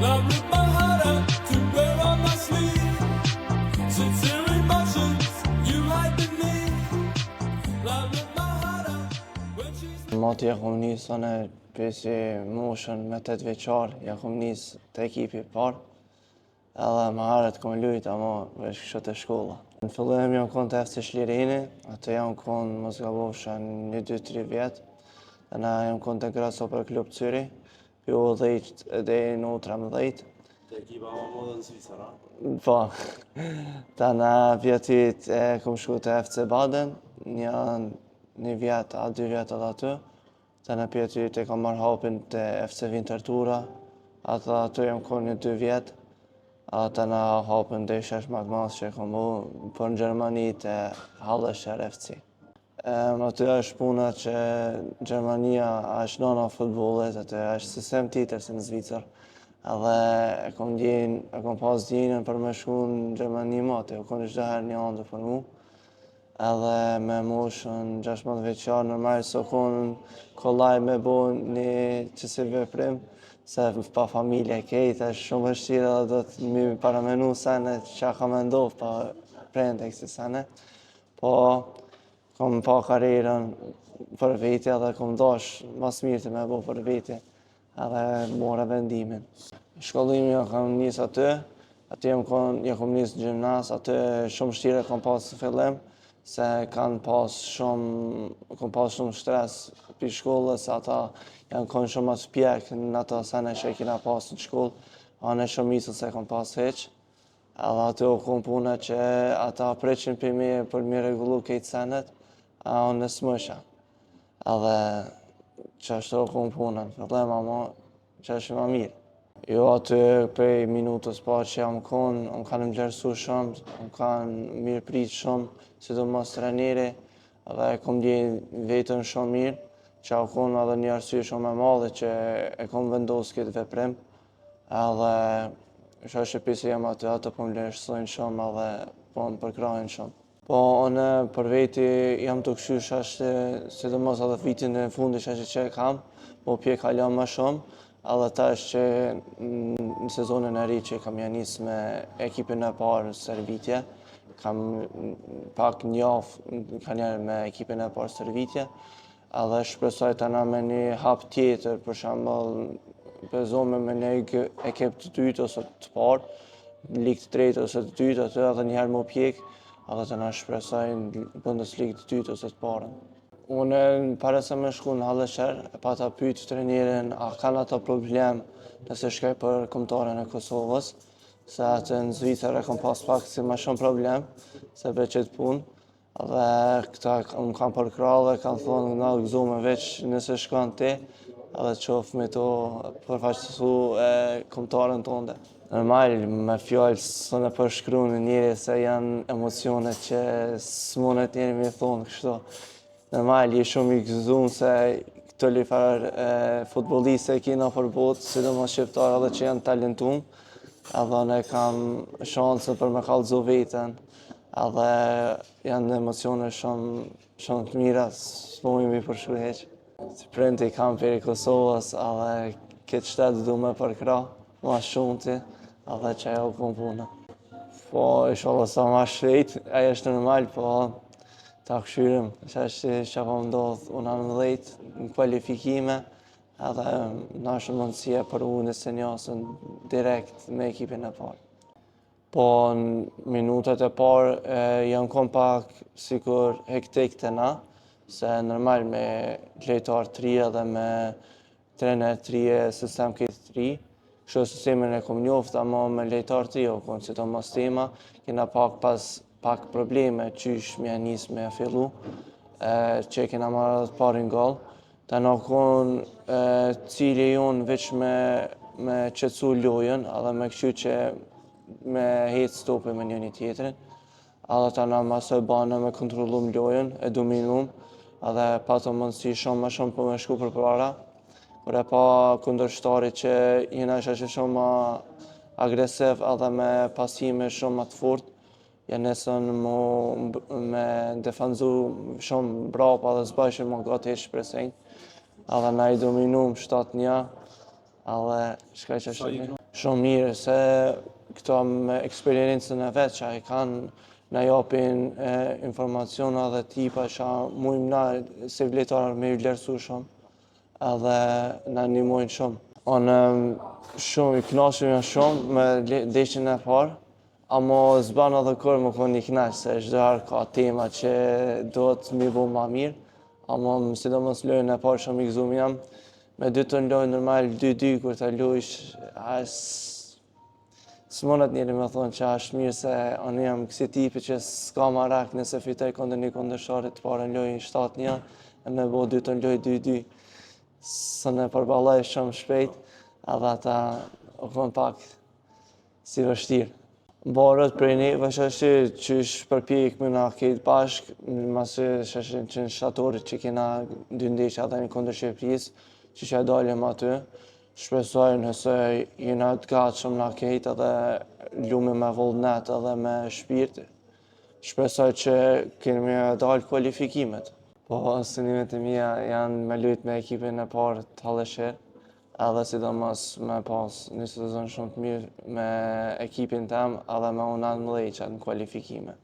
I rip my heart out to wear on my sleeve. Sincere emotions you hide beneath. I rip my heart out when she's. Moti ja kom nis anë pesi moshën me 8 vjeçar, ja kom nis te ekipi parë. Edhe më herët kom lujt, ama veç kështu te shkolla. Në fillim jam kon te FC Çlirini, atë jam kon mos gabosha 1-2-3 vjet. Na jam kon te Grasshopper Klub Zürich, ju 10 deri në 13. Te ekipa më modhe në Zvicër, a? Po. Tana vjetit kom shku te FC Baden, një vjet a 2 vjet edhe aty. Tana vjetit e kam marrë hapin te FC Winterthura, aty jam kon 2 vjet. Ata na hapën dhe shesh më të madh që kam bu, për në Gjermani te Hallescher FC. Aty është puna që Gjermania është nana futbollit, aty është sistem tjetër se në Zvicër. Edhe e kom pas djenën për me shku në Gjermani më aty, u kon çdo herë një ande për mu. Edhe me moshën 16 vjeçar normal se kon kollaj me bo një qësi veprim, se pa familje kejt është shumë vështirë edhe do të mi paramenu sene që ka me ndodhë pa prende kësi sene. Po, kom pa karierën për veti edhe kom dash mas mirë të me bo për veti edhe more vendimin. Shkollimi ja kam nis aty ja kom nis në gjimnas, aty shumë vështirë kom pas në fillim, se kom pas shumë stres për shkollës, ata janë kon shumë atë pjek në ato sene që e kina pas në shkollë, anë shumë misë se kom pas heq. Edhe aty u kom puna që ata preqin për mi për mi regullu kejtë senet, a unë nësmësha. Edhe që ashtu u kom puna, në fillim ama që është ma mirë. Jo aty prej minutës parë që jam kon, unë kanë më gjerësu shumë, unë kanë mirë pritë shumë, sidomos treneri, edhe kom djenë vetën shumë mirë, që u kon edhe një arsye shumë e madhe që e kom vendosë këtë veprim, edhe që është pisi jam aty, ato po më lëshsojnë shumë edhe po më përkrajnë shumë. Po unë për veti jam të këshysh është, sidomos edhe vitin e fundit që e kam, po pje kalon më shumë, edhe ta është që në sezonin e ri që kam janis me ekipin e parë Servitje, kam pak njafë ka njerë me ekipin e parë Servitje, edhe shpresoj të na me një hap tjetër, për shembull bezome me një ekip të dytë ose të parë, ligë të tretë ose të dytë, aty edhe njëherë më pjek, edhe të na shpresoj në Bundesligë të dytë ose të parën. Unë para se me shku në Hallescher, e pata pyet trenerin a kanë ata problem nëse shkoj për kombëtaren e Kosovës, se atë në Zvicër e kam pas pak si më shumë problem, se për qëtë punë. Dhe këta më kanë përkrahë dhe kanë thonë na gëzome veç nëse shkon ti, edhe qof me to përfaqësu kombëtaren tonde. Normal, me fjallë së në përshkru në njëri se janë emocionet që s'monet njëri me thonë kështu. Normal, je shumë i gëzuar se këto lojtarë futbolliste e kena për botë, sidomos shqiptarë edhe që janë talentuar, edhe ne kam shansën për me kallëzu veten, edhe janë emocione shumë të mira, s'po mi përshkru heq. Si prindi kam për Kosovës, edhe këtë shtetë du me përkrah, ma shumëti, edhe që ajo kom puna. Po, inshallah sa ma shpejt, ajo është normal, po ta këshyrim, që është që po ndodhë unë 19 në kualifikime, edhe në është mundësia për unë se njësën direkt me ekipin e parë. Po në minutat e parë janë kom pak sikur hektik të na, se normal me lojtar të ri edhe me trener të ri e sistem këtë të ri, kështu sistemin e kom njoft, ama me lojtar të ri o konë, si të mos tema, kena pak probleme qysh me nis me fillu, që kena marrë të parin gol. Ta në konë cilje jonë veç me qëtësu lojën, edhe me këshu që me hetë stopi me njëni tjetërin. Edhe ta në masoj banë me kontrolum lojën, e dominum, edhe pato mundësi shumë për me shku për para. Kur e pa kundërshtari që jena është shumë agresiv edhe me pasime shumë të fort, janë nesën me defenzu shumë brapa dhe zbajshë më gati heq shpresenjë. Edhe na i dominum 7-1, edhe shkaj që Sa i është shumë mirë, se këto me eksperiencën e vetë që i kanë na japin informaciona dhe tipa që mujmë na si vletarë me i vlerësu shumë, edhe na ndihmojnë shumë. Unë shumë i kënaqur jam shumë me ndeshjen e parë, ama s'ban edhe kur më kon i kënaq se çdo herë ka tema që duhet mi bo ma mirë, ama sidomos lojën e parë shumë i gëzuar jam. Me dy të lojë normal 2-2 kur ta lojsh, s'monat njeri me thonë që është mirë se unë jam kësi tipi që s'ka marak nëse fitoj kundër një kundërsharit të parën lojë 7-1 e me bo 2 të lojë 2-2. Së në përballoj shumë shpejt, edhe ata u kon pak si vështirë. Barët prej neve qysh përpjekme na këtë bashk, masi sheshin që në shtatorit që kena 2 ndeshja dhe një kundër Shqipërisë, që e dalim aty. Shpresoj nëse jena të gatshëm na këtë edhe lume me vullnet edhe me shpirt. Shpresoj që kemi dalë kualifikimet. Po, synimet e mia janë me lujt me ekipin e parë të Halleshër, edhe sidomos me pas një sezon shumë të mirë me ekipin tem edhe me unë atë mëdhej në kualifikime.